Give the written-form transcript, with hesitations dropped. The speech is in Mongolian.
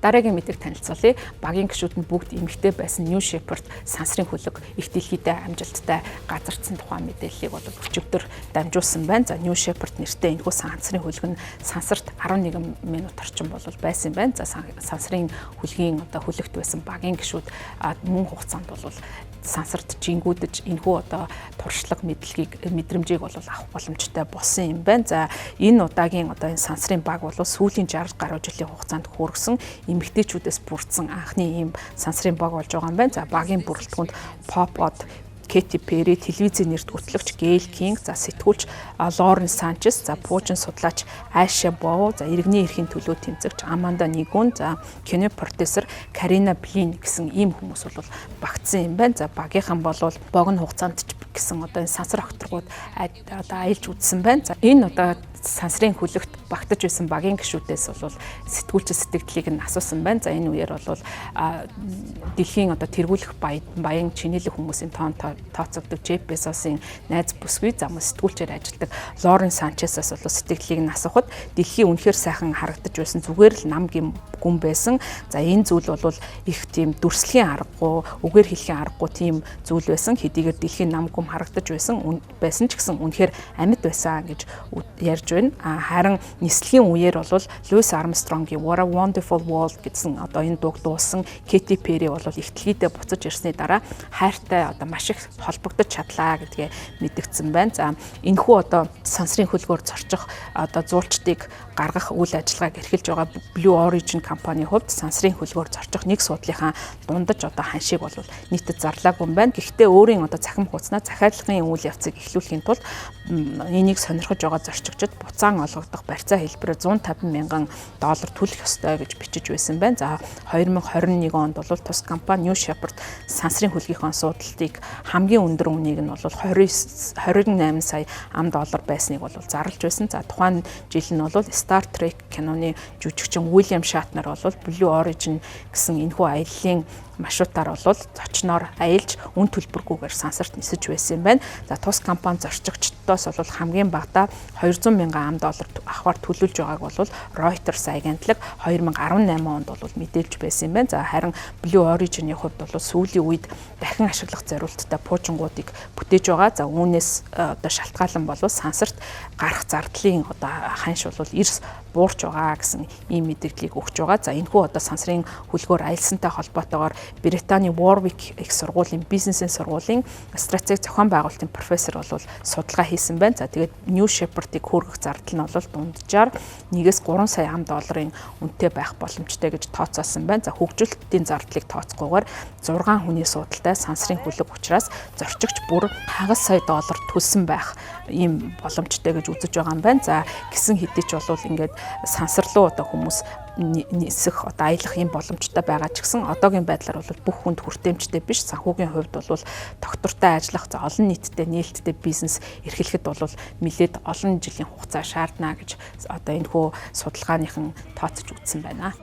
Дараагийн мэдээг танилцуулъя. Багийн гишүүд нь бүгд эмэгтэй байсан New Shepard сансрын хөлөг их дэлхийдээ амжилттай газардсан тухайн мэдээллийг бол өчигдөр дамжуулсан байна. За New Shepard нэртэй энэхүү сансрын хөлөг нь сансарт 11 минут орчим бол байсан юм байна. За сансрын хөлгийн одоо хөлөгт байсан багийн гишүүд мөн хугацаанд бол сансарт жингүүдэж энэхүү одоо туршлага мэдрэмжийг бол авах боломжтой болсон юм байна. За энэ удаагийн одоо энэ сансрын баг бол сүүлийн 60 гаруй жилийн хугацаанд хүргэсэн эмэгтэйчүүдээс бүрдсэн анхны ийм сансрын баг болж байгаа юм байна. За багийн бүрэлдэхүүнд Pop Od, Katy Perry, телевизийн нэрд хөтлөгч Gayle King, за сэтгүүлч Lauren Sanchez, за пуужин судлаач Aisha Bow, за иргэний эрхийн төлөө тэмцэгч Amanda Nigun, за кино продюсер Karina Blin гэсэн ийм хүмүүс бол багтсан юм байна. За багийнхан бол богино хугацаанд ч гэсэн одоо энэ сансар огторгууд одоо аялж үзсэн байна. За энэ одоо сансрын хөлөгт багтаж байсан багийн гишүүдээс бол сэтгүүлч сэтгэлдлийг нь асуусан байна. За энэ үеэр бол дэлхийн одоо тэргүүлэх баян чинэлэг хүмүүсийн тоон тооцогддог Jeff Bezos-ийн найз бүсгүй зам сэтгүүлчээр ажилладаг Lauren Sanchez-аас бол сэтгэлдлийг нь асуухад дэлхийн үнэхээр сайхан харагдаж байсан, зүгээр л нам гүн байсан. За энэ зүйл бол их тийм дүрслэхийн аргагүй, үгээр хэлхийн аргагүй тийм зүйл байсан. Хэдийгээр дэлхийн нам гүн харагдаж байсан ч гэсэн үнэхээр амьд байсан гэж ярьж байна. Харин нислэгийн үеэр бол Louis Armstrong-ийн What a Wonderful World гэсэн одоо энэ дууг дуусан Katy Perry бол их дэлхийдээ буцаж ирсний дараа хайртай одоо маш их холбогдож чадлаа гэдгээ мэдгдсэн байна. За энэхүү одоо сансрын хөлгөөр зорчих одоо зуулчдыг гаргах үйл ажиллагааг эрхэлж байгаа Blue Origin компанийн хувьд сансрын хөлгөөр зорчих нэг суудлынхаа дундаж одоо ханшийг бол нийтэд зарлаагүй юм байна. Гэхдээ өөрийн одоо цахим хуудаснаа захиалгын үйл явцыг эхлүүлэхийн тулд энийг сонирхож байгаа зорчигчид буцаан олгогдох барьцаа хэлбэрээр $150,000 төлөх ёстой гэж бичиж байсан байна. За 2021 онд бол тус компани New Shepard сансрын хөлгийнхөө судалтыг хамгийн өндөр үнийг нь бол $28 сая байсныг бол зарлж байсан. За тухайн жил нь бол Star Trek киноны жүжигчин William Shatner бол Blue Origin гэсэн энэхүү аяллаа маршрутаар бол зочноор аялж үн төлбөргүйгээр сансарт нисэж байсан юм байна. За тус компани зорчигчдоос бол хамгийн багадаа $200,000 авахар төлөвлөж байгааг бол Reuters агентлаг 2018 онд бол мэдээлж байсан юм байна. За харин Blue Origin-ийн хувьд бол сүүлийн үед дахин ашиглах зорилттой пуужингуудыг бүтээж байгаа. За үүнээс одоо шалтгаалan бол сансарт гарах зардлын одоо ханш бол эрс буурч байгаа гэсэн ийм мэдээллийг өгч байгаа. За энэхүү одоо сансрын хөлгөөр аялсантай холбоотойгоор Британий Warwick их сургуулийн бизнесийн сургуулийн стратеги зохион байгуулалтын профессор бол судалгаа хийсэн байна. За тэгээд New Shepard-ыг хөөргөх зардал нь бол дунджаар 1-3 сая $1 үнэтэй байх боломжтой гэж тооцоосон байна. За хөгжүүлэлтийн зардлыг тооцохгүйгээр 6 хүний судалтай сансрын хөлөг учраас зорчигч бүр хагас сая $1 төлсөн байх ийм боломжтой гэж үзэж байгаа юм байна. За гисэн хэдий ч бол ингээд сансарлуу одоо хүмүүс нисэх одоо аялах юм боломжтой байгаа ч гэсэн одоогийн байдлаар бол бүх хүнд хүртээмжтэй биш. Санхүүгийн хувьд бол доктортой ажиллах, за олон нийтэд нээлттэй бизнес эрхлэхэд бол нэлээд олон жилийн хугацаа шаардна гэж одоо энэхүү судалгааныхан тооцож үзсэн байна.